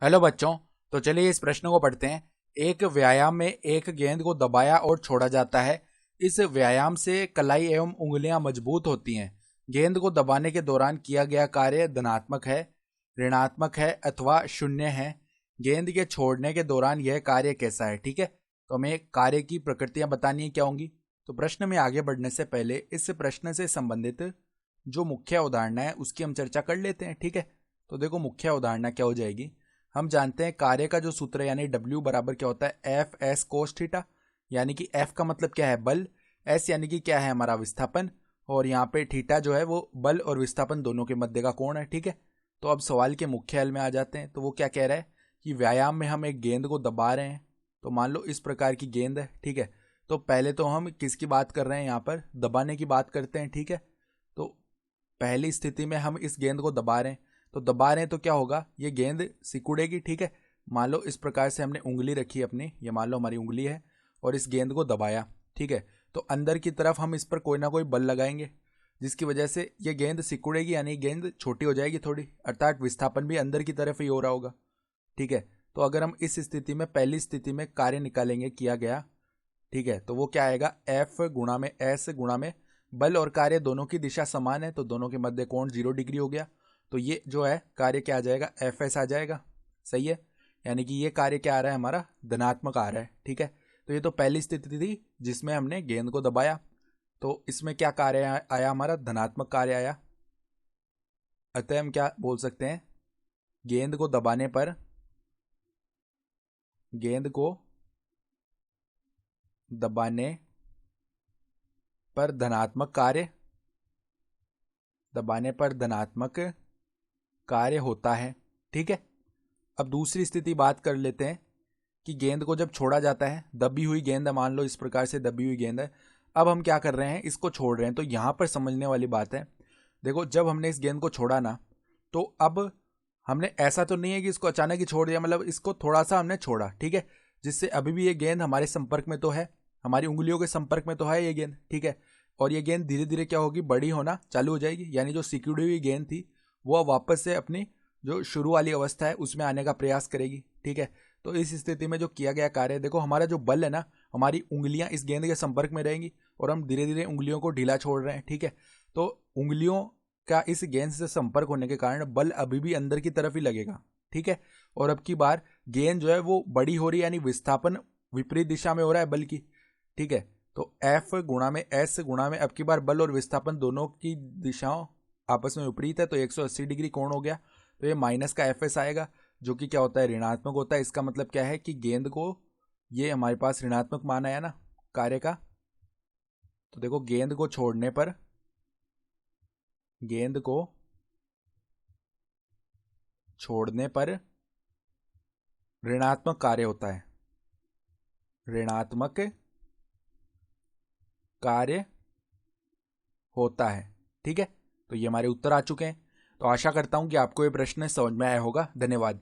Hello बच्चों। तो चलिए इस प्रश्न को पढ़ते हैं। एक व्यायाम में एक गेंद को दबाया और छोड़ा जाता है। इस व्यायाम से कलाई एवं उंगलियां मजबूत होती हैं। गेंद को दबाने के दौरान किया गया कार्य धनात्मक है, ऋणात्मक है अथवा शून्य है। गेंद के छोड़ने के दौरान यह कार्य कैसा है। ठीक है, तो हमें कार्य की प्रकृतियां बतानी है क्या होंगी। तो प्रश्न में आगे बढ़ने से पहले इस प्रश्न से संबंधित जो मुख्य अवधारणा है उसकी हम चर्चा कर लेते हैं। ठीक है, तो देखो मुख्य अवधारणा क्या हो जाएगी। हम जानते हैं कार्य का जो सूत्र है यानी W बराबर क्या होता है, एफ एस कोस थीटा। यानी कि F का मतलब क्या है, बल। S यानी कि क्या है, हमारा विस्थापन। और यहाँ पे थीटा जो है वो बल और विस्थापन दोनों के मध्य का कोण है। ठीक है, तो अब सवाल के मुख्य हल में आ जाते हैं। तो वो क्या कह रहा है कि व्यायाम में हम एक गेंद को दबा रहे हैं। तो मान लो इस प्रकार की गेंद है। ठीक है, तो पहले तो हम किसकी बात कर रहे हैं, यहाँ पर दबाने की बात करते हैं। ठीक है, तो पहली स्थिति में हम इस गेंद को दबा रहे हैं। तो दबा रहे हैं तो क्या होगा, ये गेंद सिकुड़ेगी। ठीक है, मान लो इस प्रकार से हमने उंगली रखी अपनी, ये मान लो हमारी उंगली है, और इस गेंद को दबाया। ठीक है, तो अंदर की तरफ हम इस पर कोई ना कोई बल लगाएंगे जिसकी वजह से ये गेंद सिकुड़ेगी, यानी गेंद छोटी हो जाएगी थोड़ी, अर्थात विस्थापन भी अंदर की तरफ ही हो रहा होगा। ठीक है, तो अगर हम इस स्थिति में पहली स्थिति में कार्य निकालेंगे किया गया, ठीक है, तो वो क्या आएगा, F गुणा में S गुणा में बल और कार्य दोनों की दिशा समान है तो दोनों के मध्य कोण 0 डिग्री हो गया। तो ये जो है कार्य क्या आ जाएगा, FS आ जाएगा। सही है, यानी कि ये कार्य क्या आ रहा है, हमारा धनात्मक आ रहा है। ठीक है, तो ये तो पहली स्थिति थी जिसमें हमने गेंद को दबाया। तो इसमें क्या कार्य आया, हमारा धनात्मक कार्य आया। अतः हम क्या बोल सकते हैं, गेंद को दबाने पर, गेंद को दबाने पर धनात्मक कार्य, दबाने पर धनात्मक कार्य होता है। ठीक है, अब दूसरी स्थिति बात कर लेते हैं कि गेंद को जब छोड़ा जाता है, दबी हुई गेंद है, मान लो इस प्रकार से दबी हुई गेंद है। अब हम क्या कर रहे हैं, इसको छोड़ रहे हैं। तो यहां पर समझने वाली बात है, देखो जब हमने इस गेंद को छोड़ा ना, तो अब हमने ऐसा तो नहीं है कि इसको अचानक ही छोड़ दिया, मतलब इसको थोड़ा सा हमने छोड़ा। ठीक है, जिससे अभी भी ये गेंद हमारे संपर्क में तो है, हमारी उंगलियों के संपर्क में तो है ये गेंद। ठीक है, और ये गेंद धीरे धीरे क्या होगी, बड़ी होना चालू हो जाएगी, यानी जो सिकुड़ी हुई गेंद थी वो वापस से अपनी जो शुरू वाली अवस्था है उसमें आने का प्रयास करेगी। ठीक है, तो इस स्थिति में जो किया गया कार्य, देखो हमारा जो बल है ना, हमारी उंगलियां इस गेंद के संपर्क में रहेंगी और हम धीरे धीरे उंगलियों को ढीला छोड़ रहे हैं। ठीक है, तो उंगलियों का इस गेंद से संपर्क होने के कारण बल अभी भी अंदर की तरफ ही लगेगा। ठीक है, और अब की बार गेंद जो है वो बड़ी हो रही है, यानी विस्थापन विपरीत दिशा में हो रहा है बल की। ठीक है, तो F गुणा में S गुणा में अब की बार बल और विस्थापन दोनों की दिशाओं आपस में विपरीत है तो 180 डिग्री कोण हो गया। तो ये माइनस का FS आएगा जो कि क्या होता है, ऋणात्मक होता है। इसका मतलब क्या है कि गेंद को, ये हमारे पास ऋणात्मक मान आया ना कार्य का। तो देखो गेंद को छोड़ने पर, गेंद को छोड़ने पर ऋणात्मक कार्य होता है, ऋणात्मक कार्य होता है। ठीक है, तो ये हमारे उत्तर आ चुके हैं। तो आशा करता हूं कि आपको ये प्रश्न समझ में आया होगा। धन्यवाद।